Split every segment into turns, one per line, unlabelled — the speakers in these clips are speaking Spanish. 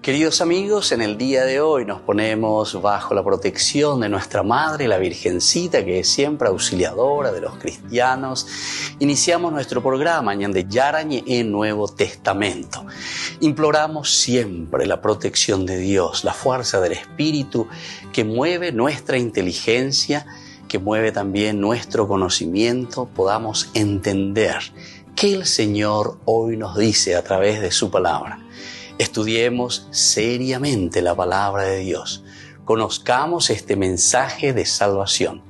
Queridos amigos, en el día de hoy nos ponemos bajo la protección de nuestra Madre, la Virgencita, que es siempre auxiliadora de los cristianos. Iniciamos nuestro programa Ñande Yarañe en Nuevo Testamento. Imploramos siempre la protección de Dios, la fuerza del Espíritu que mueve nuestra inteligencia, que mueve también nuestro conocimiento, podamos entender qué el Señor hoy nos dice a través de su palabra. Estudiemos seriamente la palabra de Dios. Conozcamos este mensaje de salvación.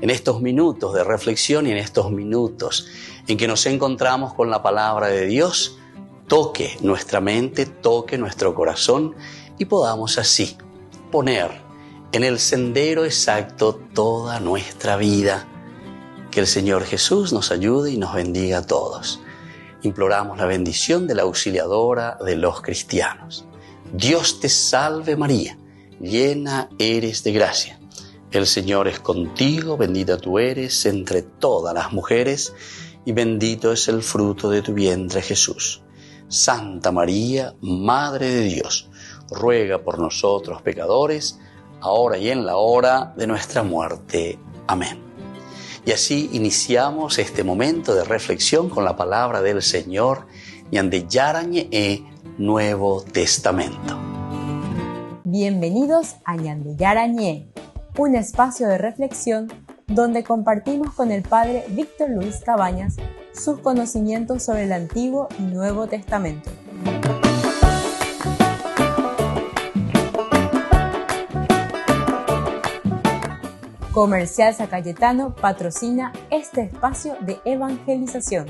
En estos minutos de reflexión y en estos minutos en que nos encontramos con la palabra de Dios, toque nuestra mente, toque nuestro corazón y podamos así poner en el sendero exacto toda nuestra vida. Que el Señor Jesús nos ayude y nos bendiga a todos. Imploramos la bendición de la auxiliadora de los cristianos. Dios te salve María, llena eres de gracia. El Señor es contigo, bendita tú eres entre todas las mujeres y bendito es el fruto de tu vientre Jesús. Santa María, Madre de Dios, ruega por nosotros pecadores, ahora y en la hora de nuestra muerte. Amén. Y así iniciamos este momento de reflexión con la palabra del Señor, Ñande Yarañe Nuevo Testamento.
Bienvenidos a Ñande Yarañe, un espacio de reflexión donde compartimos con el Padre Víctor Luis Cabañas sus conocimientos sobre el Antiguo y Nuevo Testamento. Comercial San Cayetano patrocina este espacio de evangelización.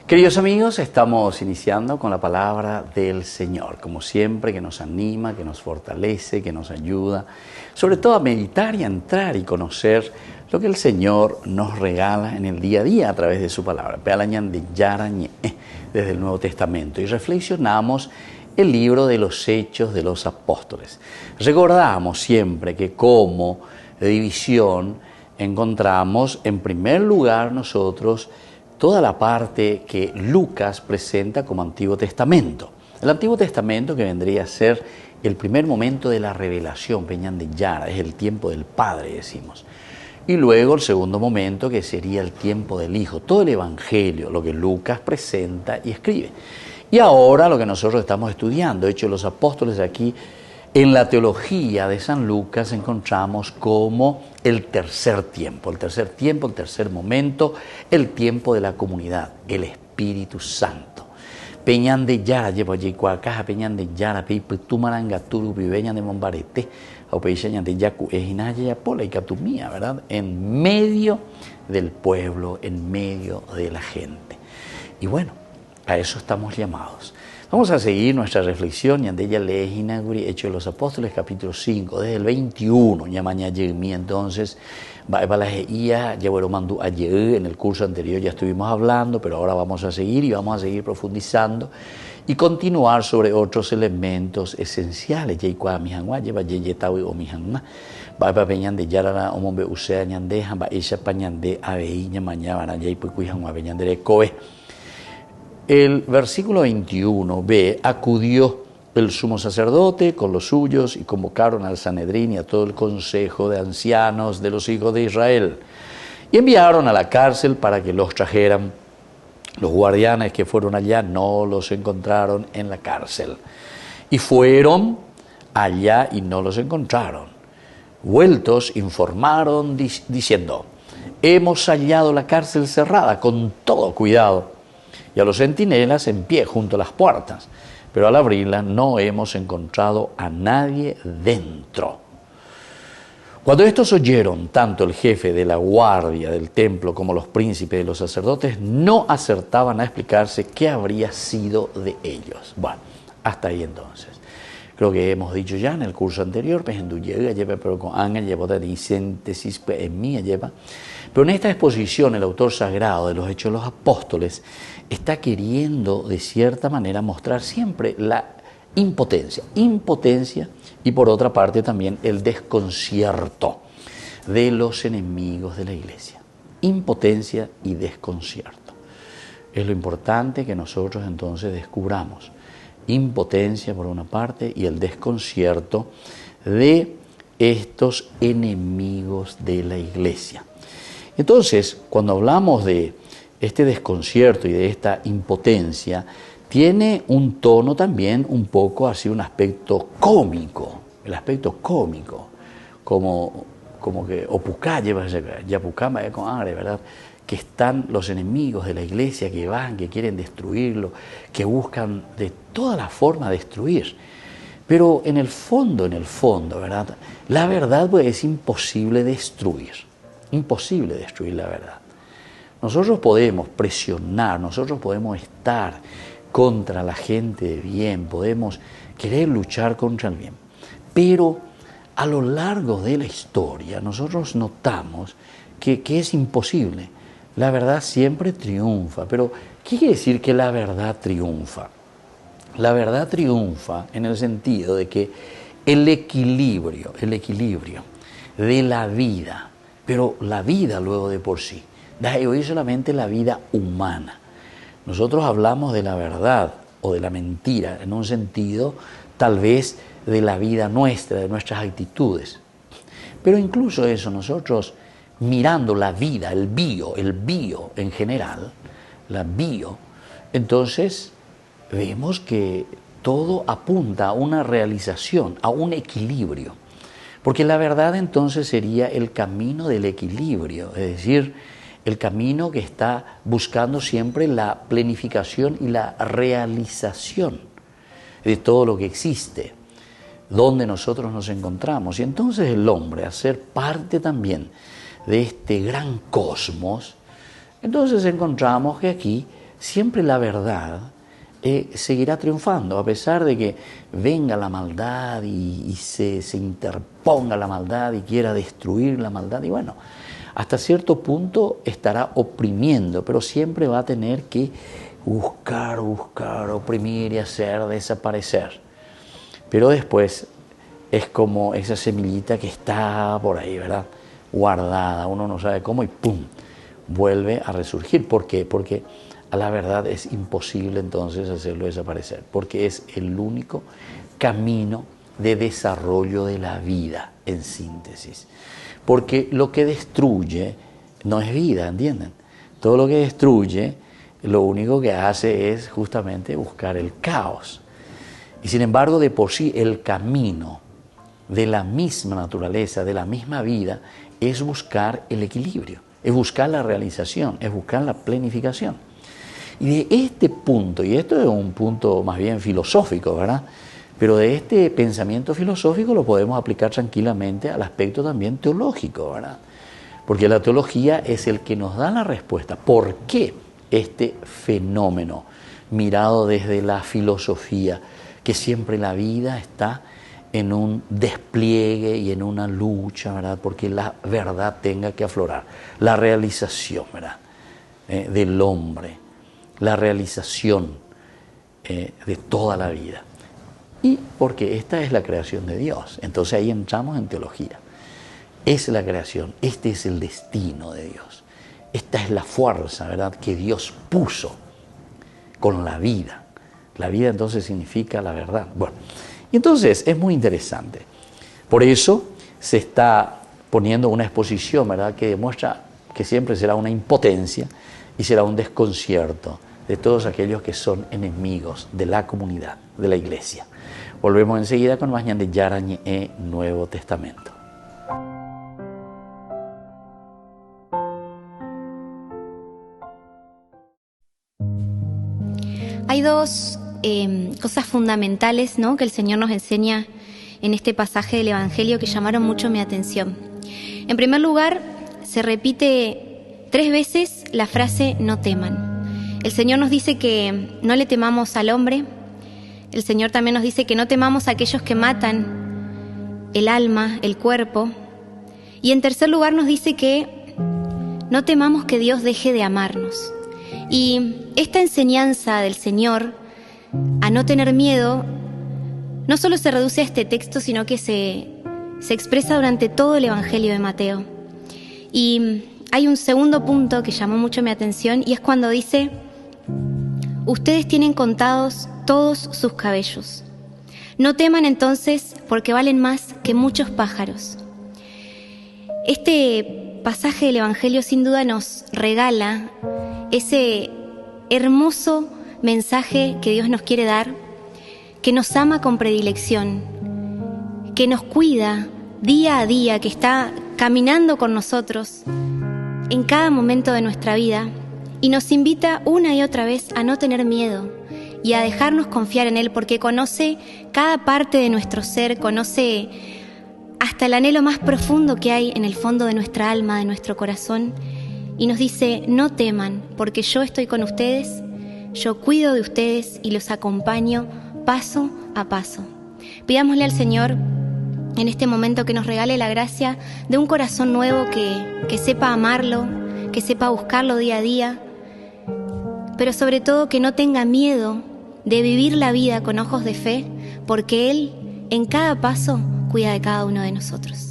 Queridos amigos, estamos iniciando con la palabra del Señor, como siempre, que nos anima, que nos fortalece, que nos ayuda, sobre todo a meditar y a entrar y conocer lo que el Señor nos regala en el día a día a través de su palabra. Ñande Yarañe, desde el Nuevo Testamento, y reflexionamos el libro de los Hechos de los Apóstoles. Recordamos siempre que como división encontramos en primer lugar nosotros toda la parte que Lucas presenta como Antiguo Testamento. El Antiguo Testamento que vendría a ser el primer momento de la revelación, Ñande Yara, es el tiempo del Padre, decimos. Y luego el segundo momento que sería el tiempo del Hijo, todo el Evangelio, lo que Lucas presenta y escribe. Y ahora lo que nosotros estamos estudiando, Hechos de los Apóstoles, aquí en la teología de San Lucas encontramos como el tercer tiempo, el tercer momento, el tiempo de la comunidad, el Espíritu Santo. Ñande Yara, llevo allí cuacaja, Ñande Yara, Tumaranga, Turu, Viveña de Mombarete, Ñande Yacu, Ejinaya, Pola y Catumía, ¿verdad? En medio del pueblo, en medio de la gente. Y bueno, a eso estamos llamados. Vamos a seguir nuestra reflexión, Yandeya Lejinaguri, Hechos de los Apóstoles, capítulo 5, desde el 21, Ñamaña Yegmi. Entonces, en el curso anterior ya estuvimos hablando, pero ahora vamos a seguir profundizando y continuar sobre otros elementos esenciales. El versículo 21b, acudió el sumo sacerdote con los suyos y convocaron al Sanedrín y a todo el consejo de ancianos de los hijos de Israel. Y enviaron a la cárcel para que los trajeran. Los guardianes que fueron allá no los encontraron en la cárcel. Y fueron allá y no los encontraron. Vueltos, informaron diciendo, hemos hallado la cárcel cerrada con todo cuidado y a los centinelas en pie junto a las puertas, pero al abrirla no hemos encontrado a nadie dentro. Cuando estos oyeron, tanto el jefe de la guardia del templo como los príncipes de los sacerdotes no acertaban a explicarse qué habría sido de ellos. Bueno, hasta ahí entonces. Creo que hemos dicho ya en el curso anterior, pero con Ángel llevó de síntesis en mí lleva. Pero en esta exposición el autor sagrado de los Hechos de los Apóstoles está queriendo de cierta manera mostrar siempre la impotencia y por otra parte también el desconcierto de los enemigos de la iglesia. Impotencia y desconcierto. es lo importante que nosotros entonces descubramos. Impotencia por una parte y el desconcierto de estos enemigos de la iglesia. Entonces, cuando hablamos de este desconcierto y de esta impotencia, tiene un tono también un poco así, un aspecto cómico, el aspecto cómico, como que opucá lleva yapucama con agre, ¿verdad? Que están los enemigos de la iglesia que van, que quieren destruirlo, que buscan de todas las formas destruir. Pero en el fondo, ¿verdad? La verdad pues es imposible destruir la verdad. Nosotros podemos presionar, nosotros podemos estar contra la gente de bien, podemos querer luchar contra el bien, pero a lo largo de la historia nosotros notamos que es imposible. La verdad siempre triunfa, pero ¿qué quiere decir que la verdad triunfa? La verdad triunfa en el sentido de que el equilibrio de la vida, pero la vida luego de por sí, da hoy solamente la vida humana. Nosotros hablamos de la verdad o de la mentira en un sentido tal vez de la vida nuestra, de nuestras actitudes. Pero incluso eso, nosotros mirando la vida, el bio en general, la bio, entonces vemos que todo apunta a una realización, a un equilibrio. Porque la verdad entonces sería el camino del equilibrio, es decir, el camino que está buscando siempre la planificación y la realización de todo lo que existe, donde nosotros nos encontramos. Y entonces el hombre, al ser parte también de este gran cosmos, entonces encontramos que aquí siempre la verdad seguirá triunfando, a pesar de que venga la maldad y se interponga la maldad y quiera destruir la maldad. Y bueno, hasta cierto punto estará oprimiendo, pero siempre va a tener que buscar, oprimir y hacer desaparecer. Pero después es como esa semillita que está por ahí, ¿verdad? Guardada, uno no sabe cómo y ¡pum!, vuelve a resurgir. ¿Por qué? Porque a la verdad es imposible entonces hacerlo desaparecer, porque es el único camino de desarrollo de la vida, en síntesis. Porque lo que destruye no es vida, ¿entienden? Todo lo que destruye, lo único que hace es justamente buscar el caos. Y sin embargo, de por sí, el camino de la misma naturaleza, de la misma vida, es buscar el equilibrio, es buscar la realización, es buscar la planificación. Y de este punto, y esto es un punto más bien filosófico, ¿verdad? Pero de este pensamiento filosófico lo podemos aplicar tranquilamente al aspecto también teológico, ¿verdad? Porque la teología es el que nos da la respuesta. ¿Por qué este fenómeno mirado desde la filosofía, que siempre la vida está en un despliegue y en una lucha, ¿verdad? Porque la verdad tenga que aflorar, la realización, ¿verdad? Del hombre, la realización de toda la vida. Y porque esta es la creación de Dios. Entonces ahí entramos en teología. Es la creación, este es el destino de Dios. Esta es la fuerza, ¿verdad?, que Dios puso con la vida. La vida entonces significa la verdad. Bueno, y entonces es muy interesante. Por eso se está poniendo una exposición, ¿verdad?, que demuestra que siempre será una impotencia y será un desconcierto de todos aquellos que son enemigos de la comunidad, de la iglesia. Volvemos enseguida con más de Yarañe e Nuevo Testamento.
Hay dos cosas fundamentales, ¿no?, que el Señor nos enseña en este pasaje del Evangelio que llamaron mucho mi atención. En primer lugar, se repite 3 veces la frase no teman. El Señor nos dice que no le temamos al hombre. El Señor también nos dice que no temamos a aquellos que matan el alma, el cuerpo. Y en tercer lugar nos dice que no temamos que Dios deje de amarnos. Y esta enseñanza del Señor a no tener miedo no solo se reduce a este texto, sino que se expresa durante todo el Evangelio de Mateo. Y hay un segundo punto que llamó mucho mi atención y es cuando dice: ustedes tienen contados todos sus cabellos. No teman entonces, porque valen más que muchos pájaros. Este pasaje del Evangelio sin duda nos regala ese hermoso mensaje que Dios nos quiere dar, que nos ama con predilección, que nos cuida día a día, que está caminando con nosotros en cada momento de nuestra vida y nos invita una y otra vez a no tener miedo y a dejarnos confiar en Él, porque conoce cada parte de nuestro ser, conoce hasta el anhelo más profundo que hay en el fondo de nuestra alma, de nuestro corazón, y nos dice: no teman, porque yo estoy con ustedes, yo cuido de ustedes y los acompaño paso a paso. Pidámosle al Señor en este momento que nos regale la gracia de un corazón nuevo que sepa amarlo, que sepa buscarlo día a día, pero sobre todo que no tenga miedo de vivir la vida con ojos de fe, porque Él en cada paso cuida de cada uno de nosotros.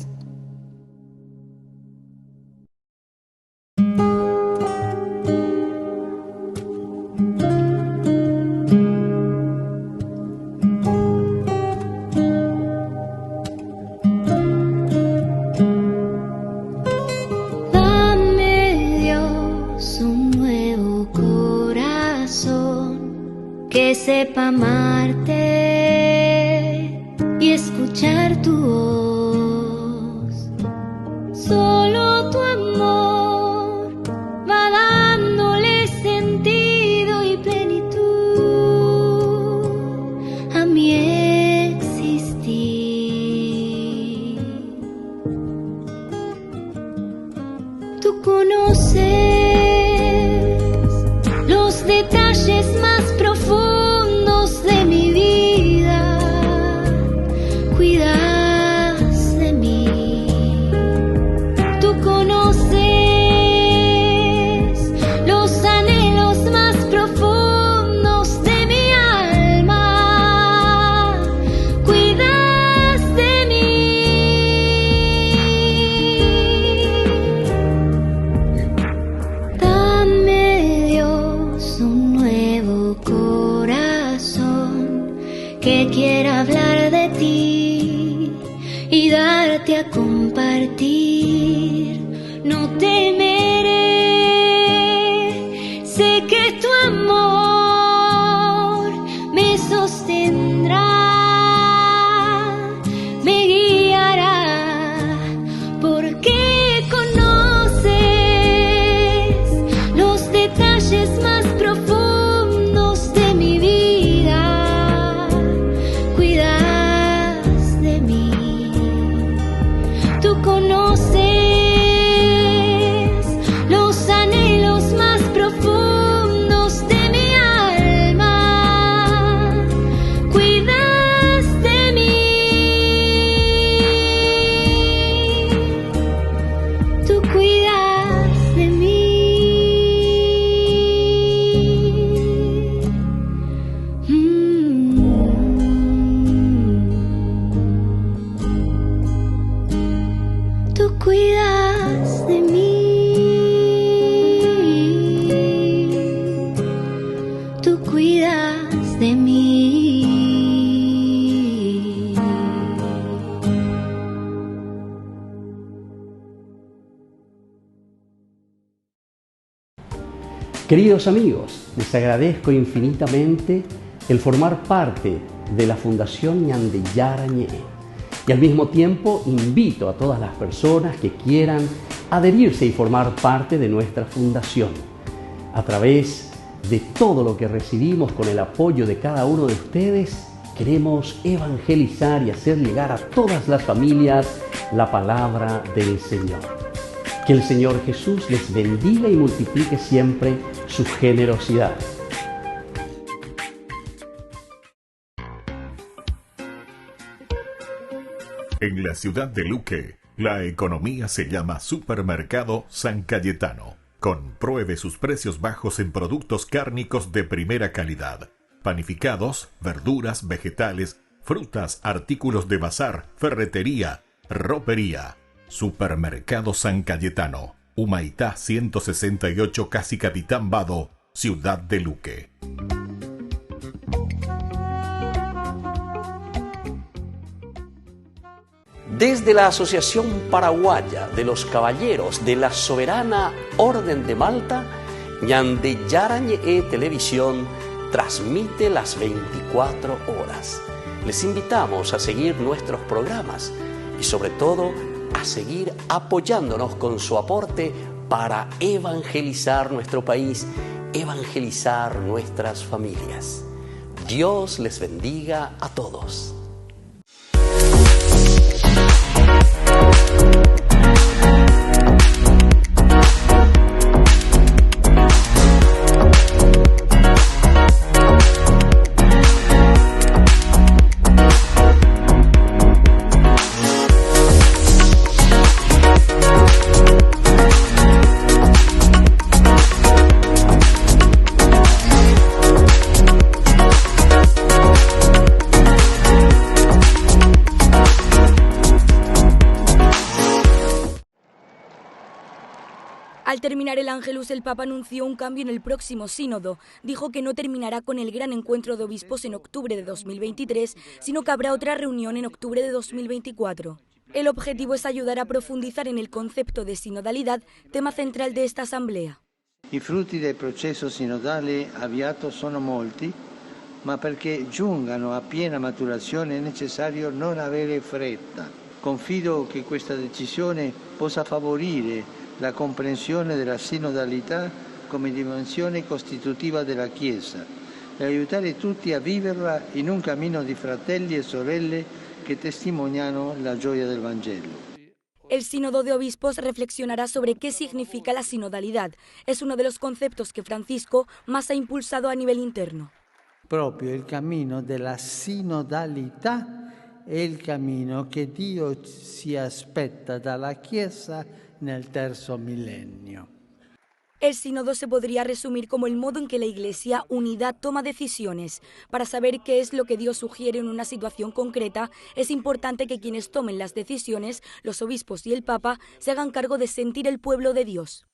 Que sepa amarte y escuchar tu voz. Solo tu amor va dándole sentido y plenitud a mi existir. Tú conoces los detalles más profundos de mi vida, cuidas de mí. Tú conoces los anhelos más profundos de mi alma, cuidas de mí. Dame, Dios, un nuevo corazón que quiera hablar de ti y darte a compartir. No temeré, sé que tu amor me sostendrá, me guiará, porque conoces los detalles más profundos de mi vida, cuidas de mí. Tú conoces los anhelos más profundos de mi alma, cuidas de mí. Tú cuidas de mí. Tú cuidas de mí. Tú cuidas de mí.
Queridos amigos, les agradezco infinitamente el formar parte de la Fundación Ñande Yarañé. Y al mismo tiempo invito a todas las personas que quieran adherirse y formar parte de nuestra fundación. A través de todo lo que recibimos con el apoyo de cada uno de ustedes, queremos evangelizar y hacer llegar a todas las familias la palabra del Señor. Que el Señor Jesús les bendiga y multiplique siempre su generosidad.
En la ciudad de Luque, la economía se llama Supermercado San Cayetano. Compruebe sus precios bajos en productos cárnicos de primera calidad. Panificados, verduras, vegetales, frutas, artículos de bazar, ferretería, ropería. Supermercado San Cayetano, Humaitá 168, Casi Capitán Vado, ciudad de Luque.
Desde la Asociación Paraguaya de los Caballeros de la Soberana Orden de Malta, Ñande Yarañe Televisión transmite las 24 horas. Les invitamos a seguir nuestros programas y sobre todo a seguir apoyándonos con su aporte para evangelizar nuestro país, evangelizar nuestras familias. Dios les bendiga a todos.
Al terminar el Ángelus, el Papa anunció un cambio en el próximo sínodo. Dijo que no terminará con el gran encuentro de obispos en octubre de 2023, sino que habrá otra reunión en octubre de 2024. El objetivo es ayudar a profundizar en el concepto de sinodalidad, tema central de esta asamblea.
I frutti del processo sinodale avviato sono molti, ma perché giungano a piena maturazione è necessario non avere fretta. Confido che questa decisione possa favorire la comprensione della sinodalità come dimensione costitutiva della Chiesa e aiutare tutti a viverla in un cammino di fratelli e sorelle che testimoniano la gioia del Vangelo.
El Sínodo de Obispos reflexionará sobre qué significa la sinodalidad. Es uno de los conceptos que Francisco más ha impulsado a nivel interno.
Proprio il cammino della sinodalità è il cammino che Dio si aspetta dalla Chiesa nel terzo millennio.
El sínodo se podría resumir como el modo en que la Iglesia unidad toma decisiones. Para saber qué es lo que Dios sugiere en una situación concreta, es importante que quienes tomen las decisiones, los obispos y el Papa, se hagan cargo de sentir el pueblo de Dios.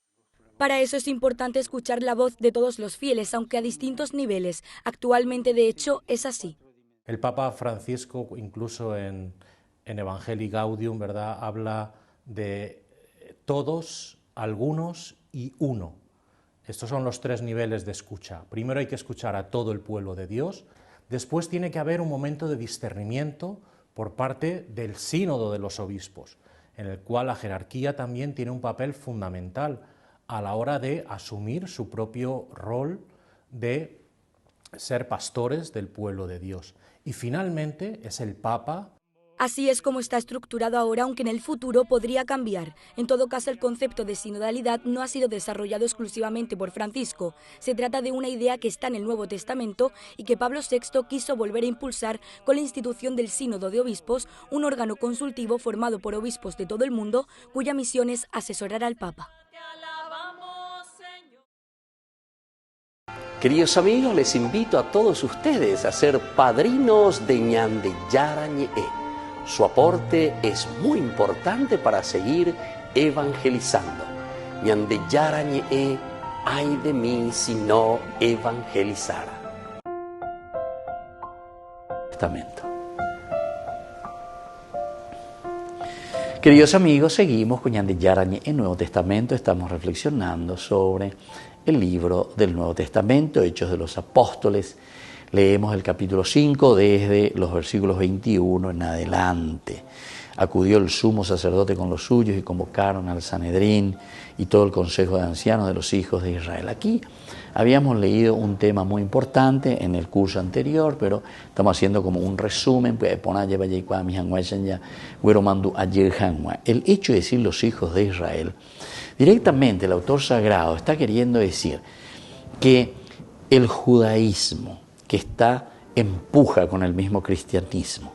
Para eso es importante escuchar la voz de todos los fieles, aunque a distintos niveles. Actualmente, de hecho, es así.
El Papa Francisco, incluso en Evangelii Gaudium, ¿verdad?, habla de todos, algunos y uno. Estos son los tres niveles de escucha. Primero hay que escuchar a todo el pueblo de Dios, después tiene que haber un momento de discernimiento por parte del sínodo de los obispos, en el cual la jerarquía también tiene un papel fundamental a la hora de asumir su propio rol de ser pastores del pueblo de Dios. Y finalmente es el Papa.
Así es como está estructurado ahora, aunque en el futuro podría cambiar. En todo caso, el concepto de sinodalidad no ha sido desarrollado exclusivamente por Francisco. Se trata de una idea que está en el Nuevo Testamento y que Pablo VI quiso volver a impulsar con la institución del Sínodo de Obispos, un órgano consultivo formado por obispos de todo el mundo, cuya misión es asesorar al Papa.
Queridos amigos, les invito a todos ustedes a ser padrinos de Ñande Yarañe. Su aporte es muy importante para seguir evangelizando. Ñande Yarañe, ay de mí si no evangelizara. Testamento. Queridos amigos, seguimos con Ñande Yarañe en Nuevo Testamento. Estamos reflexionando sobre el libro del Nuevo Testamento, Hechos de los Apóstoles. Leemos el capítulo 5 desde los versículos 21 en adelante. Acudió el sumo sacerdote con los suyos y convocaron al Sanedrín y todo el consejo de ancianos de los hijos de Israel. Aquí habíamos leído un tema muy importante en el curso anterior, pero estamos haciendo como un resumen. El hecho de decir los hijos de Israel, directamente el autor sagrado está queriendo decir que el judaísmo que empuja con el mismo cristianismo,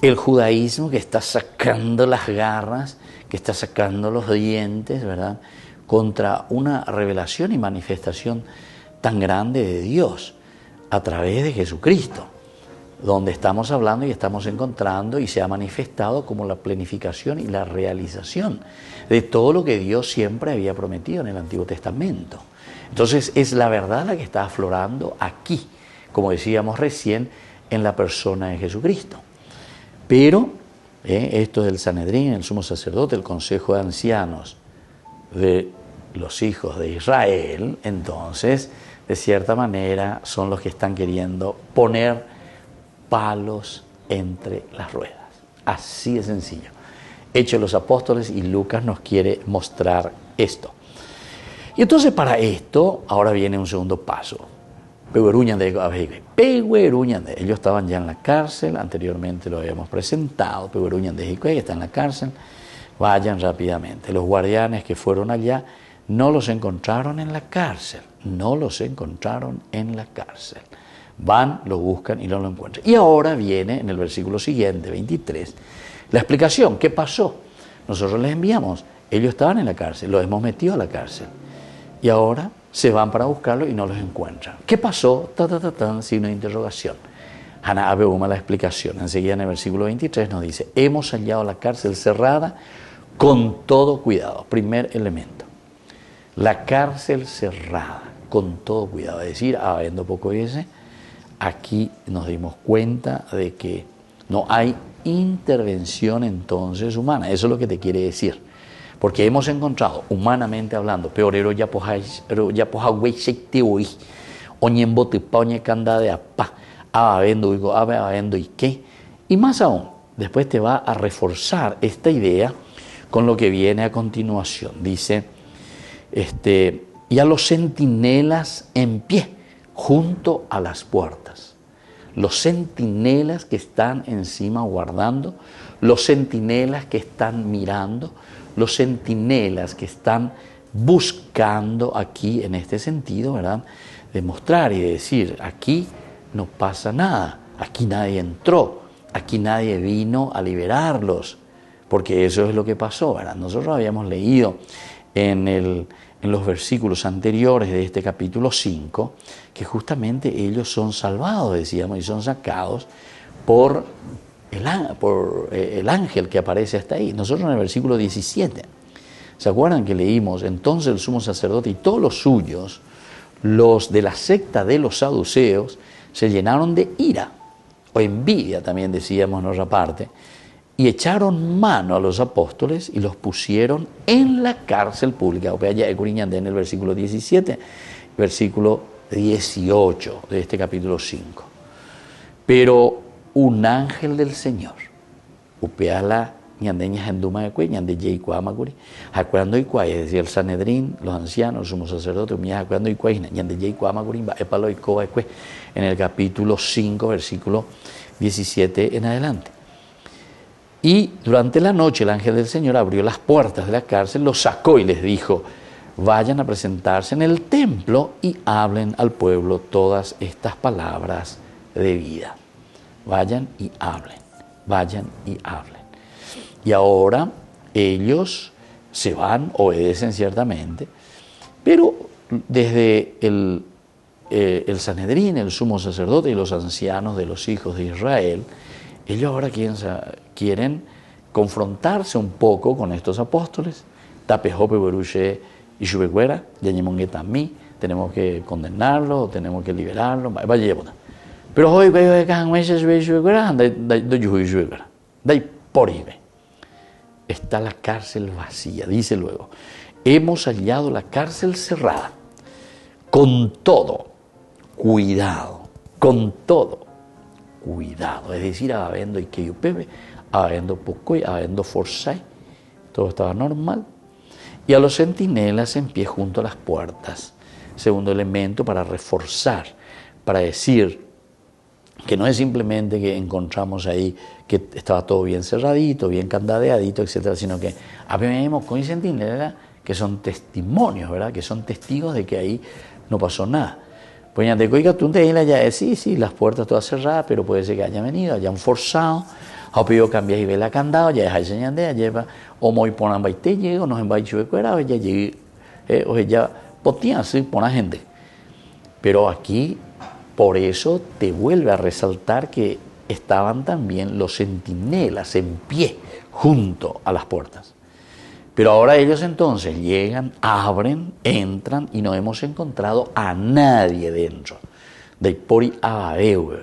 el judaísmo que está sacando las garras, que está sacando los dientes, ¿verdad?, contra una revelación y manifestación tan grande de Dios a través de Jesucristo, donde estamos hablando y estamos encontrando y se ha manifestado como la planificación y la realización de todo lo que Dios siempre había prometido en el Antiguo Testamento. Entonces es la verdad la que está aflorando aquí, como decíamos recién, en la persona de Jesucristo. Pero Esto del Sanedrín, el sumo sacerdote, el consejo de ancianos de los hijos de Israel, entonces, de cierta manera, son los que están queriendo poner palos entre las ruedas. Así de sencillo. Hechos de los Apóstoles, y Lucas nos quiere mostrar esto. Y entonces para esto, ahora viene un segundo paso. Ellos estaban ya en la cárcel, anteriormente lo habíamos presentado, está en la cárcel, vayan rápidamente. Los guardianes que fueron allá no los encontraron en la cárcel, Van, lo buscan y no lo encuentran. Y ahora viene en el versículo siguiente, 23, la explicación. ¿Qué pasó? Nosotros les enviamos, ellos estaban en la cárcel, los hemos metido a la cárcel. Y ahora se van para buscarlo y no los encuentran. ¿Qué pasó? Signo de interrogación. Hana Abeuma la explicación. Enseguida en el versículo 23 nos dice, hemos hallado la cárcel cerrada con todo cuidado. Primer elemento. La cárcel cerrada con todo cuidado. Es decir, habiendo poco ese, aquí nos dimos cuenta de que no hay intervención entonces humana. Eso es lo que te quiere decir. Porque hemos encontrado, humanamente hablando, peorero ya hoy, oñembotipa, candadeapa, abendo y qué. Y más aún, después te va a reforzar esta idea con lo que viene a continuación. Dice, y a los centinelas en pie, junto a las puertas. Los centinelas que están encima guardando, los centinelas que están mirando, los centinelas que están buscando aquí, en este sentido, ¿verdad? De mostrar y de decir, aquí no pasa nada, aquí nadie entró, aquí nadie vino a liberarlos, porque eso es lo que pasó, ¿verdad? Nosotros habíamos leído en los versículos anteriores de este capítulo 5, que justamente ellos son salvados, decíamos, y son sacados por el ángel que aparece hasta ahí. Nosotros en el versículo 17, ¿se acuerdan que leímos? Entonces el sumo sacerdote y todos los suyos, los de la secta de los saduceos, se llenaron de ira, o envidia también decíamos en otra parte, y echaron mano a los apóstoles y los pusieron en la cárcel pública. O sea, ya en el versículo 17, versículo 18 de este capítulo 5. Pero un ángel del Señor, upeala ñandeña henduma de cue, ñande yei cuamacuri, acuando y cuay, es decir, el Sanedrín, los ancianos, el sumo sacerdote, umía acuando y cuay, ñande yei cuamacuri, epalo y coa cue, en el capítulo 5, versículo 17 en adelante. Y durante la noche el ángel del Señor abrió las puertas de la cárcel, los sacó y les dijo, vayan a presentarse en el templo y hablen al pueblo todas estas palabras de vida. Vayan y hablen, vayan y hablen. Y ahora ellos se van, obedecen ciertamente, pero desde el Sanedrín, el sumo sacerdote y los ancianos de los hijos de Israel, ellos ahora quieren confrontarse un poco con estos apóstoles. Tapejope, Beruche y Shubeguera, Yañemonguetamí, tenemos que condenarlo, tenemos que liberarlo, vaya. Pero hoy está la cárcel vacía, dice luego. Hemos hallado la cárcel cerrada, con todo cuidado, es decir, habiendo y que yo pepe, habiendo poco y habiendo forzai, todo estaba normal. Y a los centinelas en pie junto a las puertas. Segundo elemento para reforzar, para decir que no es simplemente que encontramos ahí que estaba todo bien cerradito, bien candadeadito, etcétera, sino que habemos con centinelas que son testimonios, ¿verdad? Que son testigos de que ahí no pasó nada. Pues ya te coiga tú te ya sí, las puertas todas cerradas, pero puede ser que hayan venido, hayan forzado, ha pedido cambiar y ver la candado, ya es señande, lleva o muy ponan baite llego, nos envai chuecuera, ya llegue, o ya potían así pona gente. Pero aquí por eso te vuelve a resaltar que estaban también los centinelas en pie junto a las puertas. Pero ahora ellos entonces llegan, abren, entran y no hemos encontrado a nadie dentro. De pori abadeu.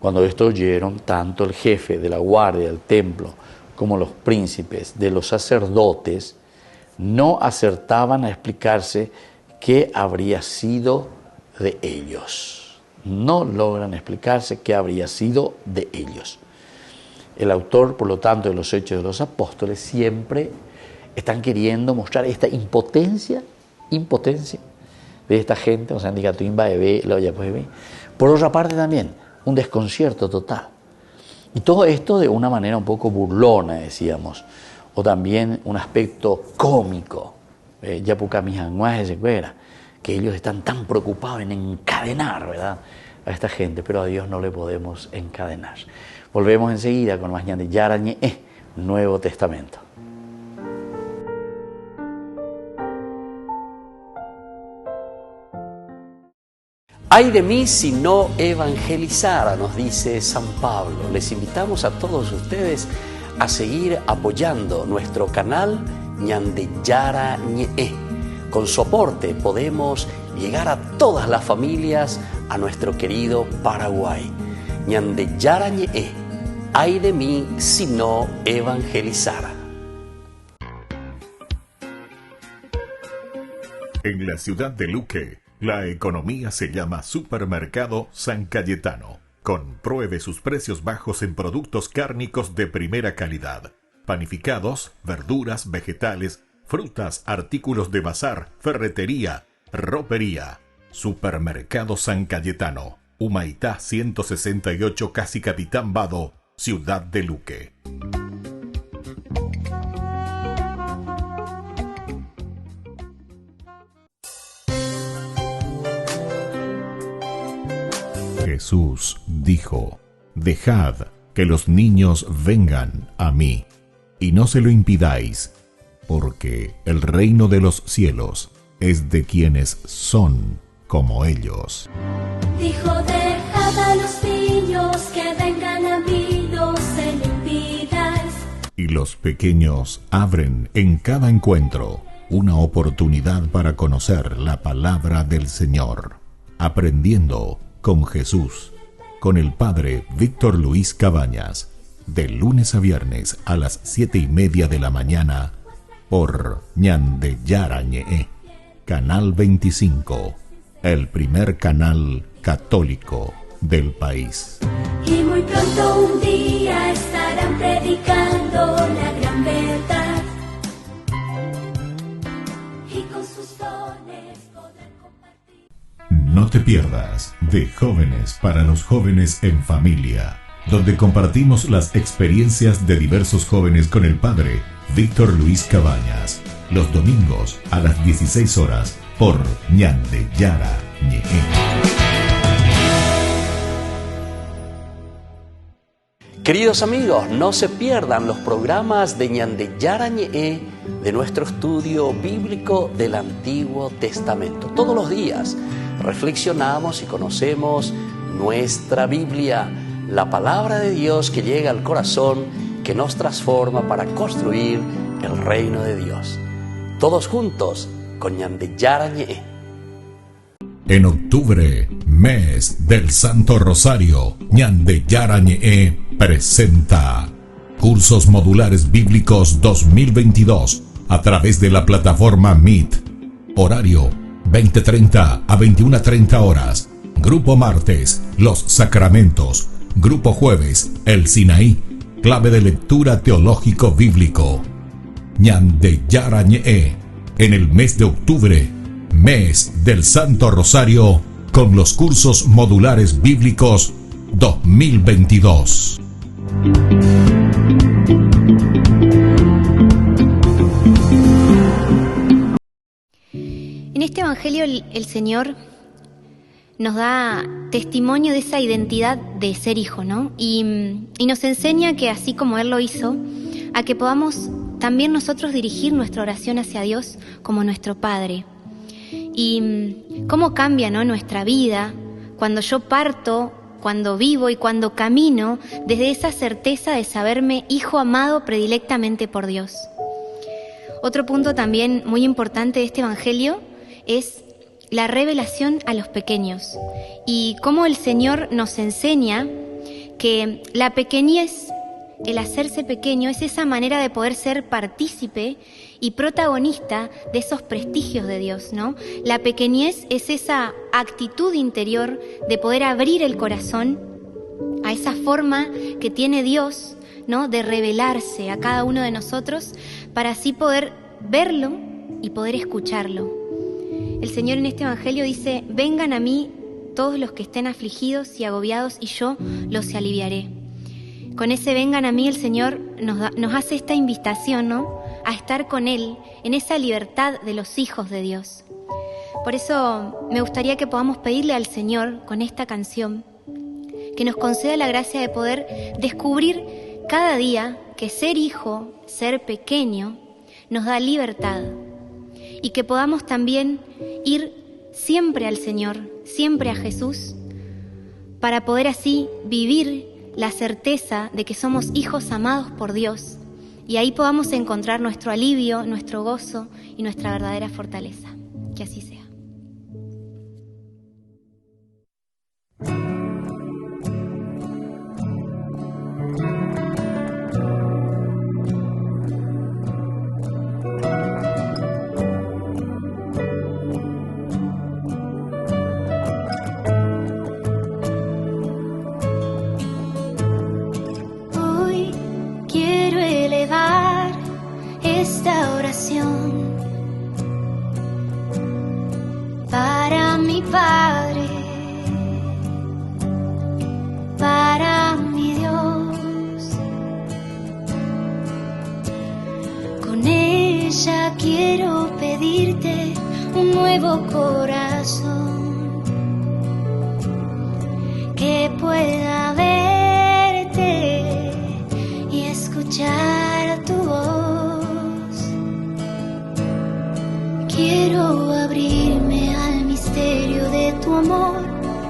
Cuando esto oyeron, tanto el jefe de la guardia del templo como los príncipes de los sacerdotes no acertaban a explicarse qué habría sido de ellos. No logran explicarse qué habría sido de ellos. El autor, por lo tanto, de los Hechos de los Apóstoles siempre están queriendo mostrar esta impotencia de esta gente, o sea, por otra parte también, un desconcierto total. Y todo esto de una manera un poco burlona, decíamos, o también un aspecto cómico, que ellos están tan preocupados en encadenar, ¿verdad?, a esta gente, pero a Dios no le podemos encadenar. Volvemos enseguida con más Ñande Yara Ñe'e, Nuevo Testamento. Ay de mí si no evangelizara, nos dice San Pablo. Les invitamos a todos ustedes a seguir apoyando nuestro canal Ñande Yara Ñe'e. Con su aporte podemos llegar a todas las familias a nuestro querido Paraguay. Ñande Yara Ñe'e, ay de mí si no evangelizara.
En la ciudad de Luque, la economía se llama Supermercado San Cayetano. Compruebe sus precios bajos en productos cárnicos de primera calidad. Panificados, verduras, vegetales, frutas, artículos de bazar, ferretería, ropería. Supermercado San Cayetano. Humaitá 168, Casi Capitán Vado, Ciudad de Luque. Jesús dijo: dejad que los niños vengan a mí, y no se lo impidáis, porque el reino de los cielos es de quienes son como ellos.
Dijo: dejad a los niños que vengan a mí, no se lo impidáis.
Y los pequeños abren en cada encuentro una oportunidad para conocer la palabra del Señor, aprendiendo con Jesús, con el Padre Víctor Luis Cabañas, de lunes a viernes a las 7:30 de la mañana, por Ñande Yara Ñe'e, Canal 25, el primer canal católico del país.
Y muy pronto un día estarán predicando la gran verdad, y con sus dones podrán compartir.
No te pierdas de Jóvenes para los Jóvenes en Familia, donde compartimos las experiencias de diversos jóvenes con el Padre Víctor Luis Cabañas, los domingos a las 16 horas por Ñande Yara Ñe'e.
Queridos amigos, no se pierdan los programas de Ñande Yara Ñe'e de nuestro estudio bíblico del Antiguo Testamento. Todos los días reflexionamos y conocemos nuestra Biblia, la palabra de Dios que llega al corazón, que nos transforma para construir el reino de Dios. Todos juntos con Ñande Yara Ñe'e.
En octubre, mes del Santo Rosario, Ñande Yara Ñe'e presenta Cursos Modulares Bíblicos 2022 a través de la plataforma Meet. Horario 20:30 a 21:30 horas. Grupo martes, Los Sacramentos. Grupo jueves, El Sinaí, clave de lectura teológico bíblico. Ñande Yara Ñe'e, en el mes de octubre, mes del Santo Rosario, con los cursos modulares bíblicos 2022.
En este Evangelio el Señor nos da testimonio de esa identidad de ser hijo, ¿no? Y nos enseña que así como Él lo hizo, a que podamos también nosotros dirigir nuestra oración hacia Dios como nuestro Padre. Y cómo cambia, ¿no?, nuestra vida cuando yo parto, cuando vivo y cuando camino desde esa certeza de saberme hijo amado predilectamente por Dios. Otro punto también muy importante de este Evangelio es la revelación a los pequeños y cómo el Señor nos enseña que la pequeñez, el hacerse pequeño, es esa manera de poder ser partícipe y protagonista de esos prestigios de Dios, ¿no? La pequeñez es esa actitud interior de poder abrir el corazón a esa forma que tiene Dios, ¿no? De revelarse a cada uno de nosotros para así poder verlo y poder escucharlo. El Señor en este Evangelio dice: vengan a mí todos los que estén afligidos y agobiados y yo los aliviaré. Con ese vengan a mí el Señor nos hace esta invitación, ¿no? A estar con Él en esa libertad de los hijos de Dios. Por eso me gustaría que podamos pedirle al Señor con esta canción que nos conceda la gracia de poder descubrir cada día que ser hijo, ser pequeño, nos da libertad y que podamos también ir siempre al Señor, siempre a Jesús, para poder así vivir la certeza de que somos hijos amados por Dios y ahí podamos encontrar nuestro alivio, nuestro gozo y nuestra verdadera fortaleza. Que así sea.
Esta oración para mi Padre, para mi Dios. Con ella quiero pedirte un nuevo corazón que pueda verte y escuchar tu voz. Quiero abrirme al misterio de tu amor,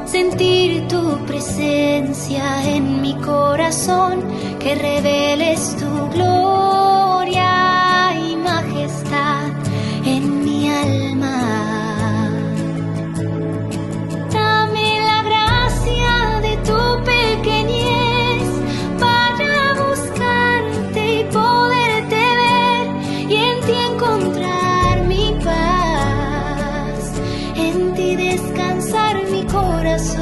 sentir tu presencia en mi corazón, que reveles tu gloria y majestad en mi alma. Dame la gracia de tu pequeñez para buscarte y poderte ver y en ti encontrar mi paz, en ti descansar mi corazón.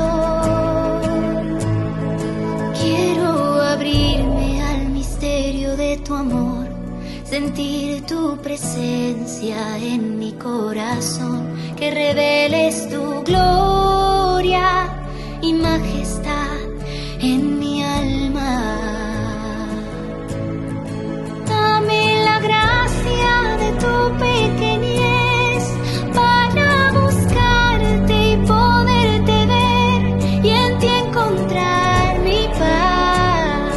Quiero abrirme al misterio de tu amor, sentir tu presencia en mi corazón, que reveles tu gloria y majestad en mi alma. Dame la gracia de tu pequeñez para buscarte y poderte ver y en ti encontrar mi paz,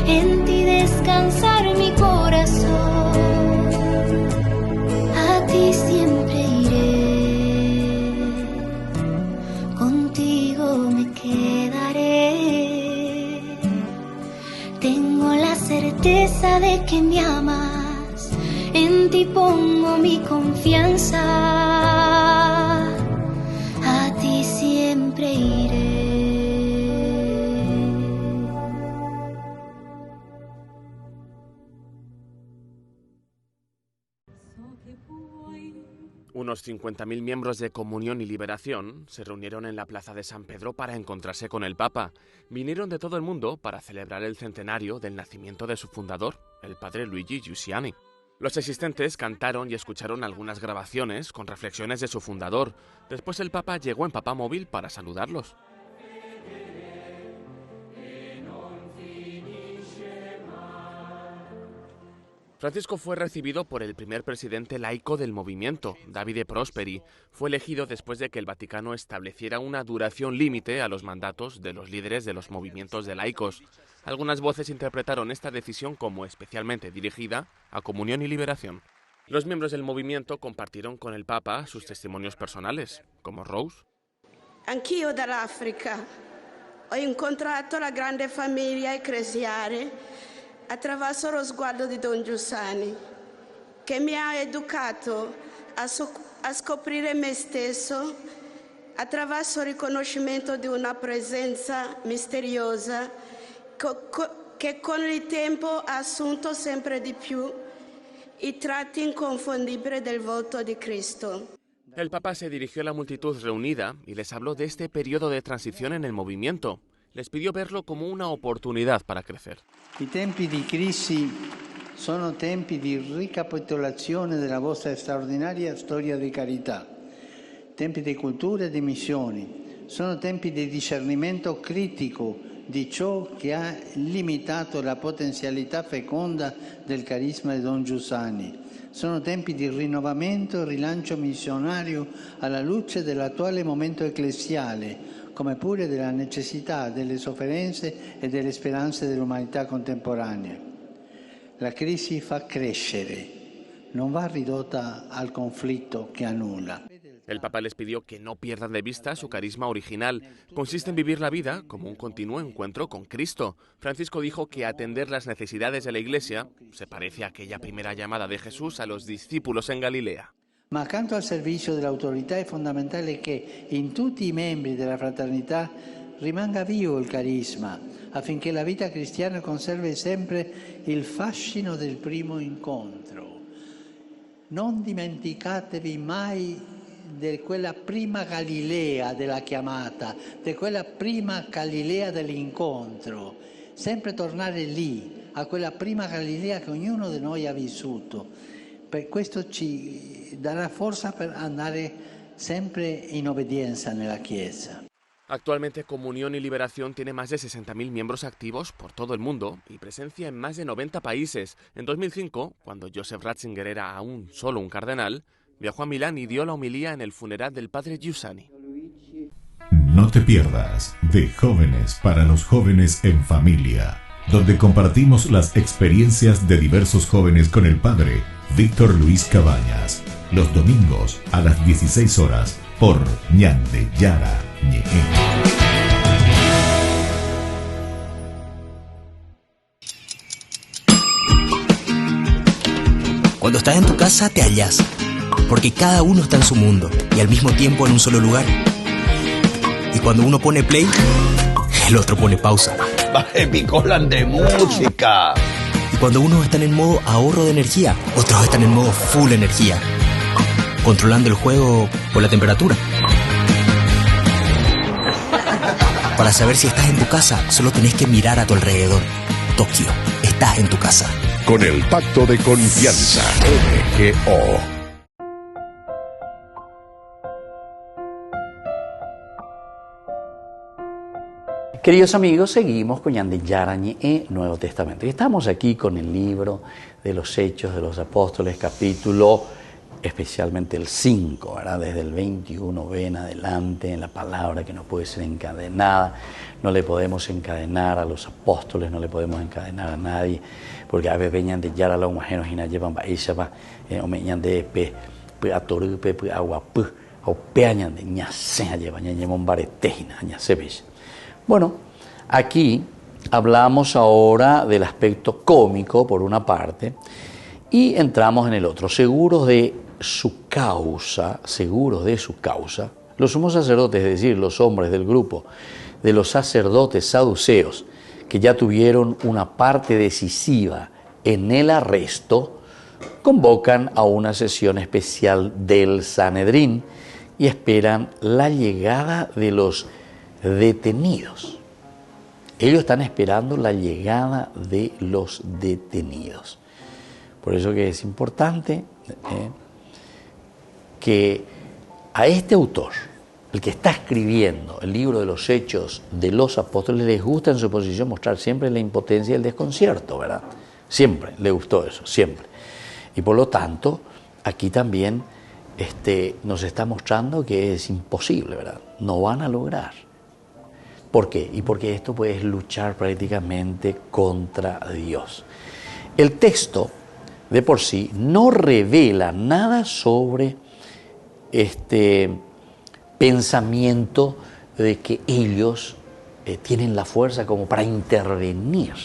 en ti descansar mi corazón. A ti siempre iré, contigo me quedaré. Tengo la certeza de que me amas, en ti pongo mi confianza. A ti siempre iré.
Unos 50.000 miembros de Comunión y Liberación se reunieron en la plaza de San Pedro para encontrarse con el Papa. Vinieron de todo el mundo para celebrar el centenario del nacimiento de su fundador, el padre Luigi Giussiani. Los asistentes cantaron y escucharon algunas grabaciones con reflexiones de su fundador. Después el Papa llegó en papamóvil para saludarlos. Francisco fue recibido por el primer presidente laico del movimiento, Davide Prosperi. Fue elegido después de que el Vaticano estableciera una duración límite a los mandatos de los líderes de los movimientos de laicos. Algunas voces interpretaron esta decisión como especialmente dirigida a Comunión y Liberación. Los miembros del movimiento compartieron con el Papa sus testimonios personales, como Rose.
Anch'io dall'Africa ho incontrato la grande famiglia ecclesiale attraverso lo sguardo di Don Giussani, che mi ha educato a scoprire me stesso attraverso il riconoscimento di una presenza misteriosa che con il tempo ha assunto sempre di più i tratti inconfondibili del volto di Cristo.
El Papa se dirigió a la multitud reunida y les habló de este periodo de transición en el movimiento. Les pidió verlo como una oportunidad para crecer.
I tempi di crisi sono tempi di ricapitolazione della vostra straordinaria storia di carità. Tempi di cultura e di missioni. Sono tempi di discernimento critico di ciò che ha limitato la potenzialità feconda del carisma di Don Giussani. Sono tempi di rinnovamento e rilancio missionario alla luce dell'attuale momento ecclesiale, come pure della necessità delle sofferenze e delle speranze dell'umanità contemporanea. La crisi fa crescere, non va ridotta al conflitto che annulla.
El Papa les pidió que no pierdan de vista su carisma original. Consiste en vivir la vida como un continuo encuentro con Cristo. Francisco dijo que atender las necesidades de la Iglesia se parece a aquella primera llamada de Jesús a los discípulos en Galilea.
Ma accanto al servizio dell'autorità è fondamentale che in tutti i membri della fraternità rimanga vivo il carisma, affinché la vita cristiana conservi sempre il fascino del primo incontro. Non dimenticatevi mai di quella prima Galilea della chiamata, di quella prima Galilea dell'incontro. Sempre tornare lì, a quella prima Galilea che ognuno di noi ha vissuto. Per questo ci darà forza per andare sempre in obbedienza nella Chiesa.
Actualmente Comunión y Liberación tiene más de 60.000 miembros activos por todo el mundo y presencia en más de 90 países. En 2005, cuando Joseph Ratzinger era aún solo un cardenal, viajó a Milán y dio la homilía en el funeral del padre Giussani.
No te pierdas de Jóvenes para los Jóvenes en Familia, donde compartimos las experiencias de diversos jóvenes con el padre Víctor Luis Cabañas, los domingos a las 16 horas por Ñande Yara Ñe.
Cuando estás en tu casa te hallas, porque cada uno está en su mundo y al mismo tiempo en un solo lugar. Y cuando uno pone play, el otro pone pausa.
Picolan de música.
Y cuando unos están en modo ahorro de energía, otros están en modo full energía, controlando el juego por la temperatura. Para saber si estás en tu casa, solo tenés que mirar a tu alrededor. Tokio, estás en tu casa.
Con el Pacto de Confianza, NGO.
Queridos amigos, seguimos con Ñande Yara Ñe, Nuevo Testamento. Y estamos aquí con el libro de los Hechos de los Apóstoles, capítulo, especialmente el 5, ¿verdad? Desde el 21 en adelante, en la palabra que no puede ser encadenada. No le podemos encadenar a los apóstoles, no le podemos encadenar a nadie, porque a veces Ñande Yara la humajenos y na llevan baishaba, o me Ñande pe atorupe, pe aguapu, o pe Ñande ñase lleva, Ñande mombaretejina, ñase besh. Bueno, aquí hablamos ahora del aspecto cómico, por una parte, y entramos en el otro. Seguros de su causa, los sumos sacerdotes, es decir, los hombres del grupo de los sacerdotes saduceos, que ya tuvieron una parte decisiva en el arresto, convocan a una sesión especial del Sanedrín y esperan la llegada de los detenidos. Ellos están esperando la llegada de los detenidos. Por eso que es importante que a este autor, el que está escribiendo el libro de los Hechos de los Apóstoles, les gusta en su posición mostrar siempre la impotencia y el desconcierto, ¿verdad? Siempre le gustó eso, siempre. Y por lo tanto, aquí también nos está mostrando que es imposible, ¿verdad? No van a lograr. ¿Por qué? Y porque esto puede luchar prácticamente contra Dios. El texto de por sí no revela nada sobre este pensamiento de que ellos tienen la fuerza como para intervenir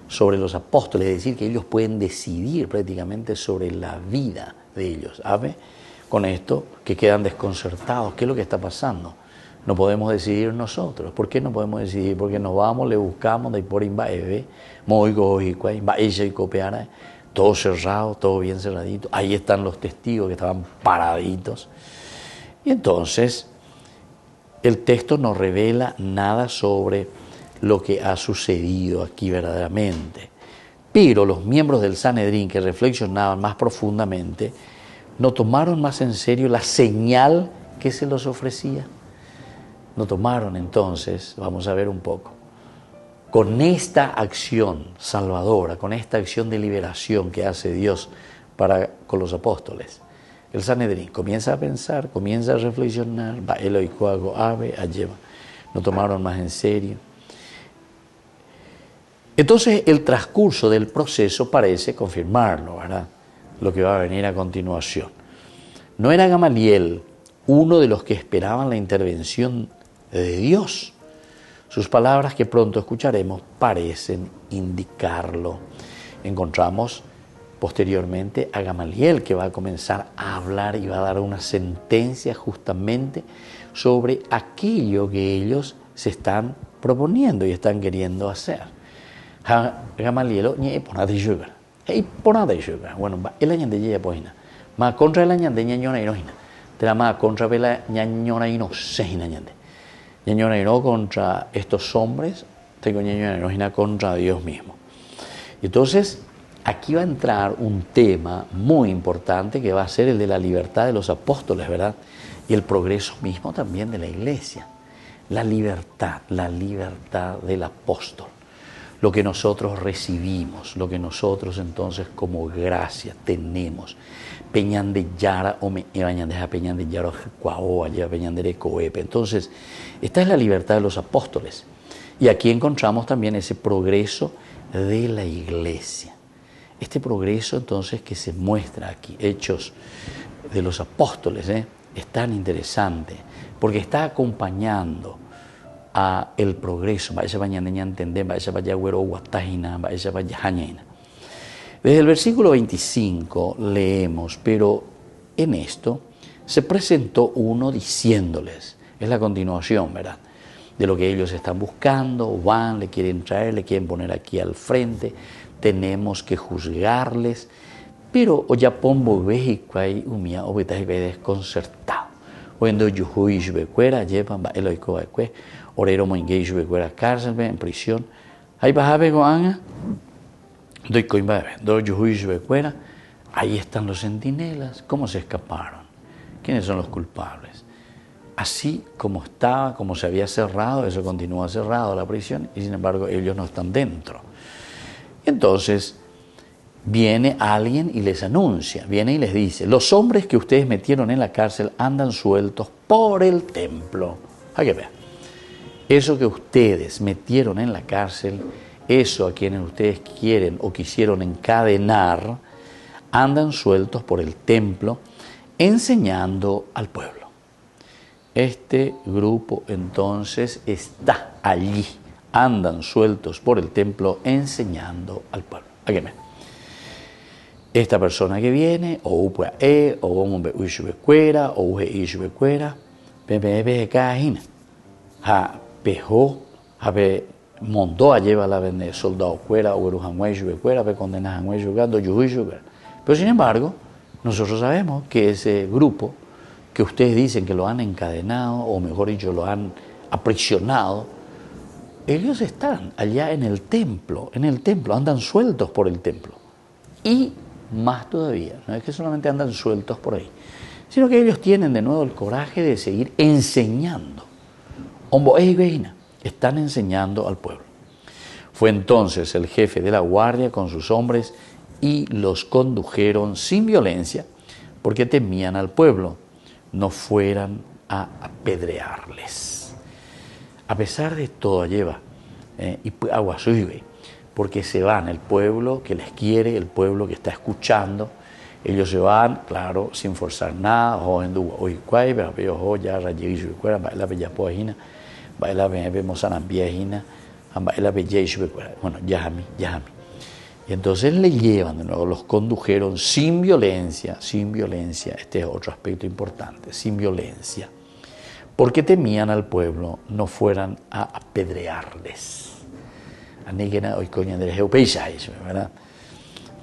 sobre los apóstoles, es decir, que ellos pueden decidir prácticamente sobre la vida de ellos. ¿Sabe? Con esto que quedan desconcertados, ¿qué es lo que está pasando? no podemos decidir nosotros. ¿Por qué no podemos decidir? Porque nos vamos, le buscamos, de por imbaeve, todo cerrado, todo bien cerradito. Ahí están los testigos que estaban paraditos. Y entonces, el texto no revela nada sobre lo que ha sucedido aquí verdaderamente. Pero los miembros del Sanedrín que reflexionaban más profundamente no tomaron más en serio la señal que se los ofrecía. No tomaron entonces, vamos a ver un poco, con esta acción salvadora, con esta acción de liberación que hace Dios con los apóstoles, el Sanedrín comienza a pensar, comienza a reflexionar, no tomaron más en serio. Entonces el transcurso del proceso parece confirmarlo, ¿verdad? Lo que va a venir a continuación. No era Gamaliel uno de los que esperaban la intervención de Dios. Sus palabras, que pronto escucharemos, parecen indicarlo. Encontramos posteriormente a Gamaliel, que va a comenzar a hablar y va a dar una sentencia justamente sobre aquello que ellos se están proponiendo y están queriendo hacer. Gamaliel ni ponate sugar. Ponate sugar. Bueno, el año de ella pues más contra el año de ñañona y no hina. Te la más contra la ñañona y no se hina ñande. Ñañona y no contra estos hombres, tengo ñañona y no hina contra Dios mismo. Y entonces, aquí va a entrar un tema muy importante que va a ser el de la libertad de los apóstoles, ¿verdad? Y el progreso mismo también de la iglesia. La libertad del apóstol. Lo que nosotros recibimos, lo que nosotros entonces como gracia tenemos. Peñan de Yara o me bañan de Peñan de Yara o allá Peñan de Coepe. Entonces, esta es la libertad de los apóstoles. Y aquí encontramos también ese progreso de la iglesia. Este progreso entonces que se muestra aquí, Hechos de los Apóstoles, es tan interesante porque está acompañando a el progreso. Desde el versículo 25 leemos, pero en esto se presentó uno diciéndoles, es la continuación, ¿verdad?, de lo que ellos están buscando, van, le quieren traer, le quieren poner aquí al frente, tenemos que juzgarles, pero ya pombo vejicuay umia obetaj desconcertado. Cuando yo juicio becuera llevan ba eloico beque, orero moinguejo becuera cárcel en prisión. Ahí baja begoanga, doy coimba do yo juicio becuera. Ahí están los centinelas. ¿Cómo se escaparon? ¿Quiénes son los culpables? Así como estaba, como se había cerrado, eso continúa cerrado la prisión y sin embargo ellos no están dentro. Entonces viene alguien y les anuncia, viene y les dice, los hombres que ustedes metieron en la cárcel andan sueltos por el templo. Hay que ver, eso que ustedes metieron en la cárcel, eso a quienes ustedes quieren o quisieron encadenar, andan sueltos por el templo enseñando al pueblo. Este grupo entonces está allí, andan sueltos por el templo enseñando al pueblo. Aquí me. Esta persona que viene, o upua o un becuera, o uje ishubecuera, pepe cajina, ha pejó, ha montó a llevar la vende soldado cuera, o erujanguay ishubecuera, pe condena janguay jugando, yuhuishubecuera. Pero sin embargo, nosotros sabemos que ese grupo que ustedes dicen que lo han encadenado, o mejor dicho, lo han aprisionado, ellos están allá en el templo, andan sueltos por el templo. Y más todavía, no es que solamente andan sueltos por ahí, sino que ellos tienen de nuevo el coraje de seguir enseñando. Están enseñando al pueblo. Fue entonces el jefe de la guardia con sus hombres y los condujeron sin violencia, porque temían al pueblo, no fueran a apedrearles. A pesar de todo, lleva y agua sube, porque se van, el pueblo que les quiere, el pueblo que está escuchando, ellos se van, claro, sin forzar nada, bueno, yahami. Y entonces le llevan de nuevo, los condujeron sin violencia, este es otro aspecto importante, sin violencia, porque temían al pueblo, no fueran a apedrearles. ¿Verdad?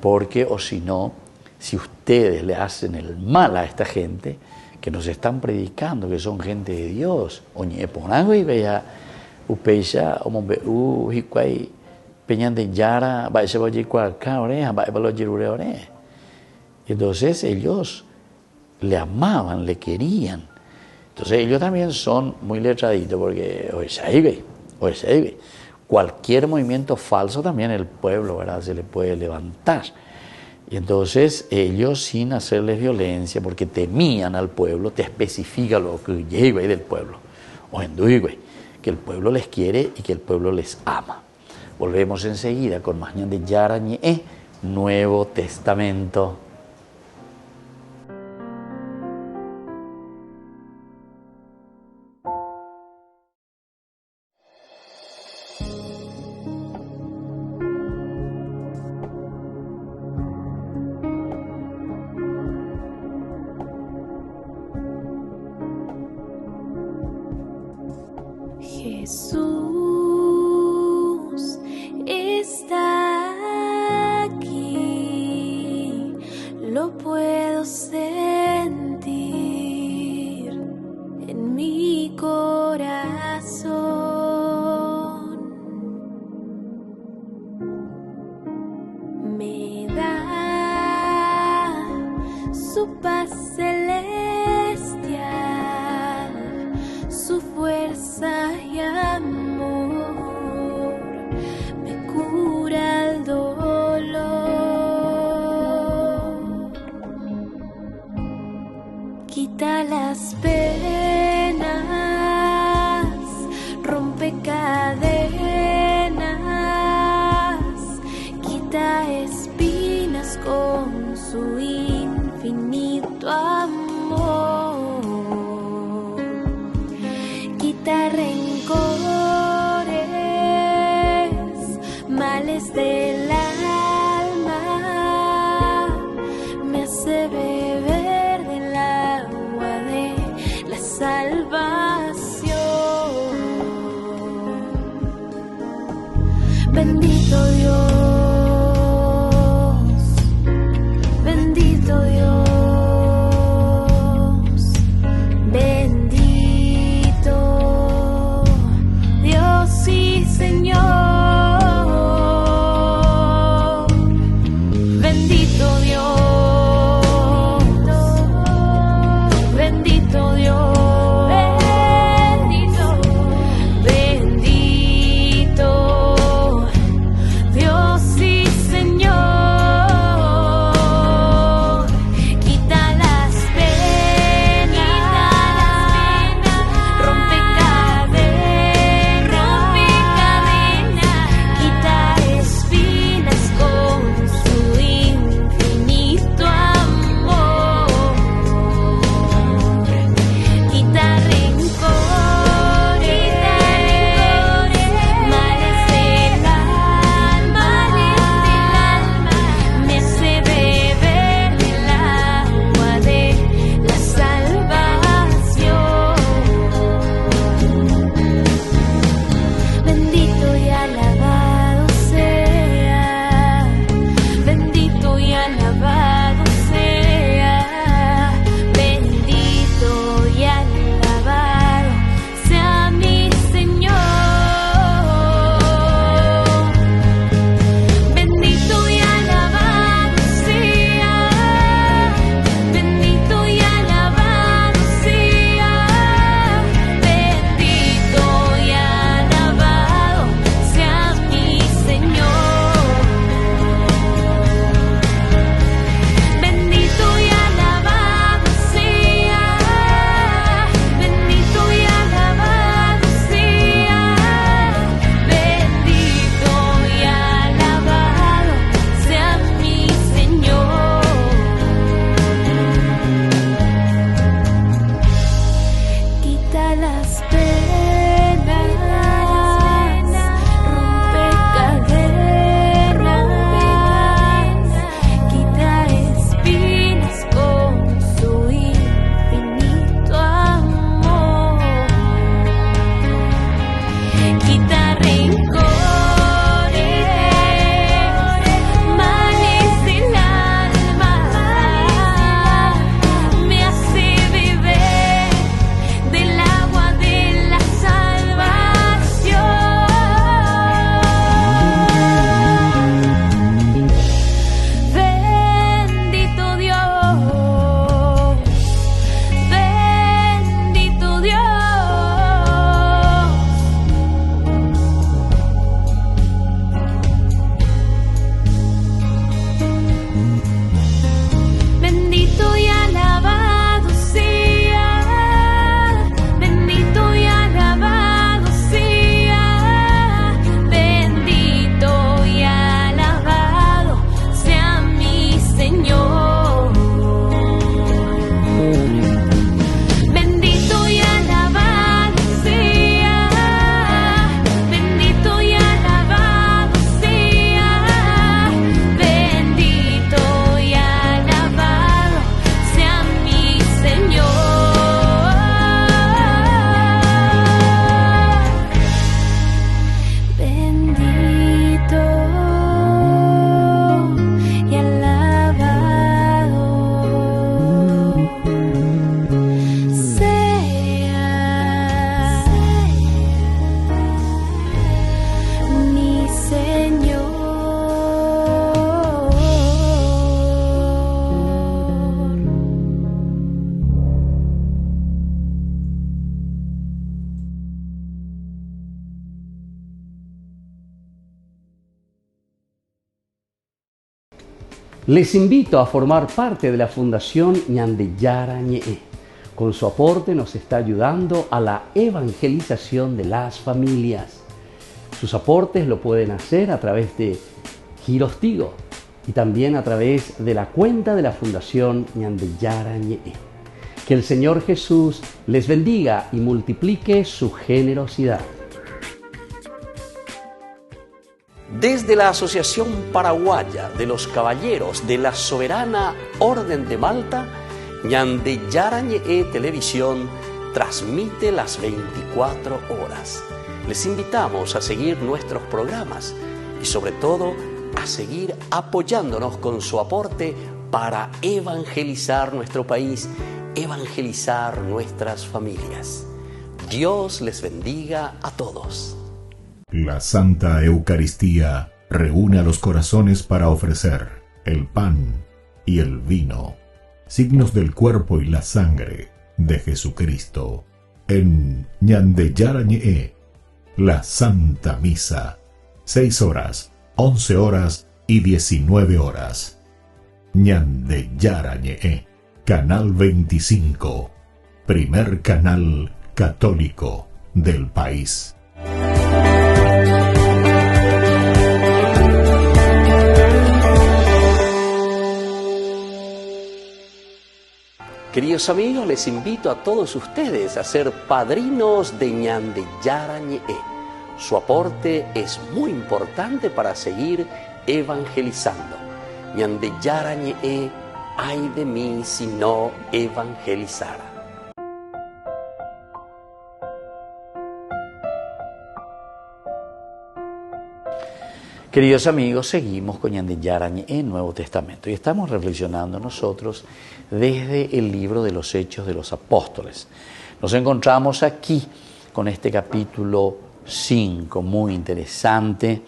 Porque, o si no, si ustedes le hacen el mal a esta gente, que nos están predicando, que son gente de Dios, entonces ellos le amaban, le querían. Entonces ellos también son muy letraditos, porque cualquier movimiento falso también el pueblo, ¿verdad?, se le puede levantar. Y entonces ellos, sin hacerles violencia, porque temían al pueblo, te especifica lo que llega del pueblo, que el pueblo les quiere y que el pueblo les ama. Volvemos enseguida con más de Yarañe, Nuevo Testamento.
Jesús está aquí, lo puedo sentir en mi corazón. Me da su paz celestial, su fuerza y amor, me cura el dolor, quita las penas, rompe cadenas, quita espinas con su infinito amor, quita rencores, males del alma, me hace beber del agua de la salvación. Bendito Dios, bendito Dios.
Les invito a formar parte de la Fundación Ñandeyara Ñe'e. Con su aporte nos está ayudando a la evangelización de las familias. Sus aportes lo pueden hacer a través de Giros Tigo y también a través de la cuenta de la Fundación Ñandeyara Ñe'e. Que el Señor Jesús les bendiga y multiplique su generosidad. Desde la Asociación Paraguaya de los Caballeros de la Soberana Orden de Malta, Ñandeyara Ñe'e Televisión transmite las 24 horas. Les invitamos a seguir nuestros programas y sobre todo a seguir apoyándonos con su aporte para evangelizar nuestro país, evangelizar nuestras familias. Dios les bendiga a todos.
La Santa Eucaristía reúne a los corazones para ofrecer el pan y el vino, signos del cuerpo y la sangre de Jesucristo. En Ñandeyara Ñe'e, la Santa Misa, 6 horas, 11 horas y 19 horas. Ñandeyara Ñe'e, Canal 25, primer canal católico del país.
Queridos amigos, les invito a todos ustedes a ser padrinos de Ñandeyara Ñe'e. Su aporte es muy importante para seguir evangelizando. Ñandeyara Ñe'e, ay de mí si no evangelizara. Queridos amigos, seguimos con Ñandeyara Ñe'e, Nuevo Testamento, y estamos reflexionando nosotros desde el libro de los Hechos de los Apóstoles. Nos encontramos aquí con este capítulo 5, muy interesante,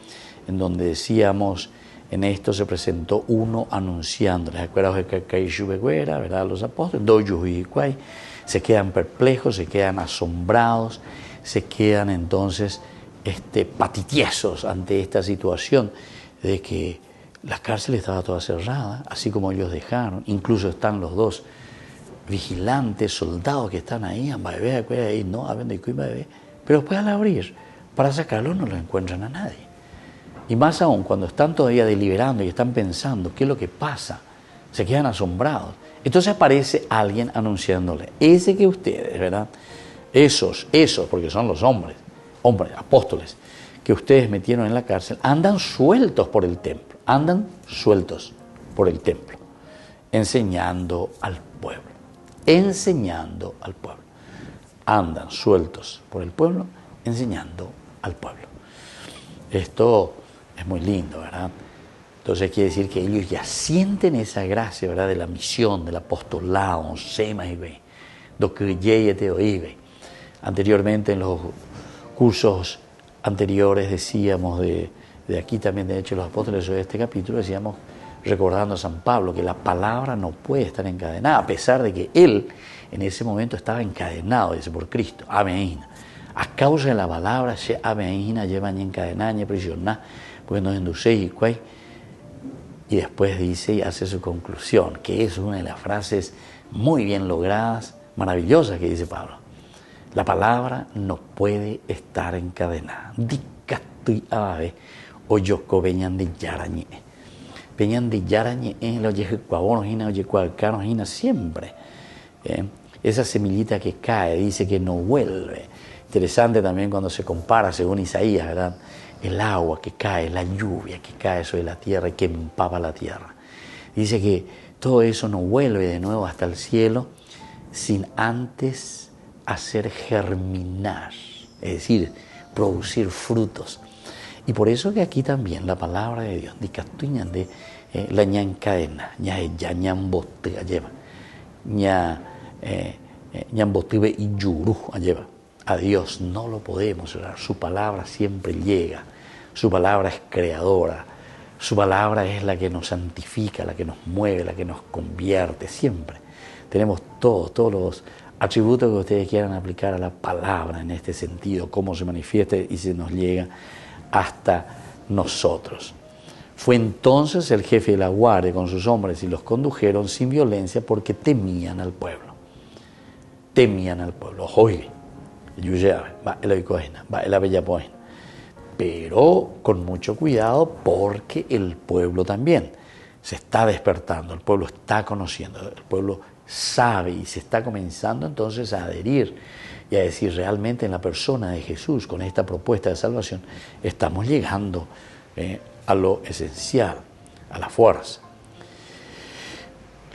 en donde decíamos, en esto se presentó uno anunciando, ¿les acuerdan de Caixubeguera, verdad? Los apóstoles, se quedan perplejos, se quedan asombrados, se quedan entonces patitiesos ante esta situación de que la cárcel estaba toda cerrada, así como ellos dejaron. Incluso están los dos vigilantes, soldados que están ahí, pero después al abrir para sacarlo no lo encuentran a nadie. Y más aún cuando están todavía deliberando y están pensando qué es lo que pasa, se quedan asombrados. Entonces aparece alguien anunciándole, ese que ustedes, ¿verdad? Esos, porque son los hombres, apóstoles, que ustedes metieron en la cárcel, andan sueltos por el templo, enseñando al pueblo, andan sueltos por el pueblo, enseñando al pueblo. Esto es muy lindo, ¿verdad? Entonces quiere decir que ellos ya sienten esa gracia, ¿verdad? De la misión, del apostolado, anteriormente en los cursos anteriores decíamos de aquí también de Hechos de los Apóstoles, de este capítulo, decíamos, recordando a San Pablo, que la palabra no puede estar encadenada, a pesar de que él en ese momento estaba encadenado, dice, por Cristo, amén. A causa de la palabra, se amén, llevan encadenada, prisionada, pues nos inducéis y después dice y hace su conclusión, que es una de las frases muy bien logradas, maravillosas que dice Pablo. La palabra no puede estar encadenada. Siempre. Esa semillita que cae, dice que no vuelve. Interesante también cuando se compara, según Isaías, ¿verdad? El agua que cae, la lluvia que cae sobre la tierra y que empapa la tierra. Dice que todo eso no vuelve de nuevo hasta el cielo sin antes hacer germinar, es decir, producir frutos. Y por eso que aquí también la palabra de Dios, la ñancadena, y yuru lleva. A Dios no lo podemos cerrar, su palabra siempre llega, su palabra es creadora, su palabra es la que nos santifica, la que nos mueve, la que nos convierte, siempre. Tenemos todos los atributos que ustedes quieran aplicar a la palabra en este sentido, cómo se manifiesta y se nos llega hasta nosotros. Fue entonces el jefe de la guardia con sus hombres y los condujeron sin violencia porque temían al pueblo. Temían al pueblo. Oye, pero con mucho cuidado porque el pueblo también se está despertando, el pueblo está conociendo, el pueblo sabe y se está comenzando entonces a adherir y a decir realmente en la persona de Jesús, con esta propuesta de salvación, estamos llegando a lo esencial, a la fuerza.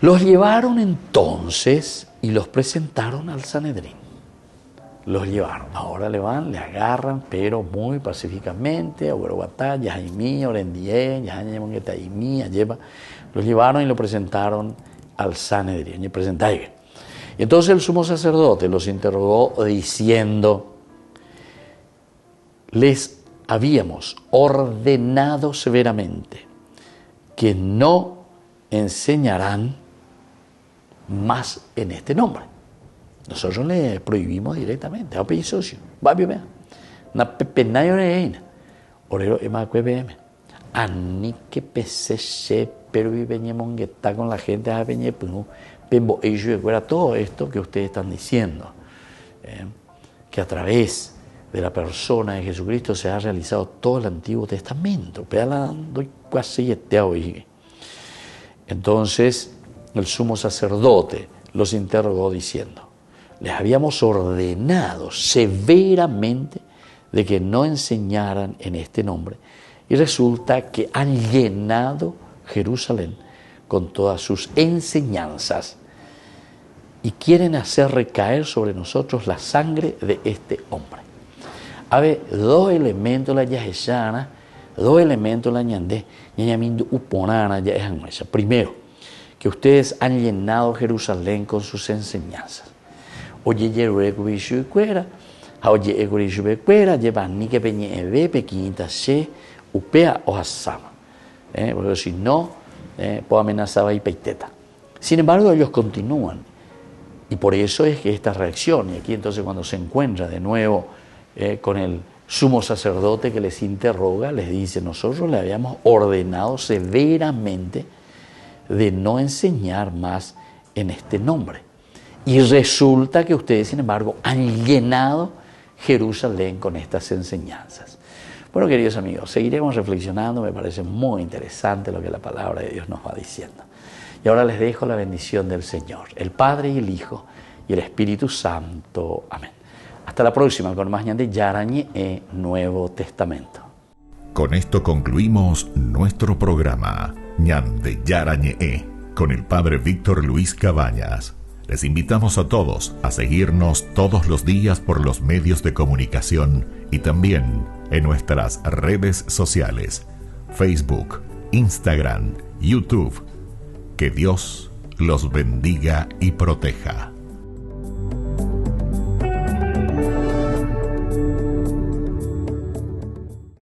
Los llevaron entonces y los presentaron al Sanedrín. Los llevaron. Ahora le van, le agarran, pero muy pacíficamente. Los llevaron y lo presentaron al Sanedrín. Y entonces el sumo sacerdote los interrogó diciendo: les habíamos ordenado severamente que no enseñarán más en este nombre. Nosotros le prohibimos directamente. A pedir socio. Va bien. Na pepenayo reina. Orero emacuebeme. Ani que pese pero veníamos que está con la gente a venir pembo ellos fuera todo esto que ustedes están diciendo. Que a través de la persona de Jesucristo se ha realizado todo el Antiguo Testamento. Entonces el sumo sacerdote los interrogó diciendo: les habíamos ordenado severamente de que no enseñaran en este nombre, y resulta que han llenado Jerusalén con todas sus enseñanzas y quieren hacer recaer sobre nosotros la sangre de este hombre. Hay dos elementos la yaheshana, dos elementos la ñandé, ñañamindo uponana ya es. Primero, que ustedes han llenado Jerusalén con sus enseñanzas. Oye, yeruecuishu cuera, oye, ecuishu cuera, llevan ni que peñe ebe, pequinta se, upea o asama. Porque si no, puedo amenazar y peiteta. Sin embargo, ellos continúan. Y por eso es que esta reacción, y aquí entonces cuando se encuentra de nuevo con el sumo sacerdote que les interroga, les dice: nosotros le habíamos ordenado severamente de no enseñar más en este nombre. Y resulta que ustedes, sin embargo, han llenado Jerusalén con estas enseñanzas. Bueno, queridos amigos, seguiremos reflexionando. Me parece muy interesante lo que la palabra de Dios nos va diciendo. Y ahora les dejo la bendición del Señor, el Padre y el Hijo y el Espíritu Santo. Amén. Hasta la próxima con más de Yarañe e Nuevo Testamento.
Con esto concluimos nuestro programa Ñande Yarañe con el Padre Víctor Luis Cabañas. Les invitamos a todos a seguirnos todos los días por los medios de comunicación y también en nuestras redes sociales, Facebook, Instagram, YouTube. Que Dios los bendiga y proteja.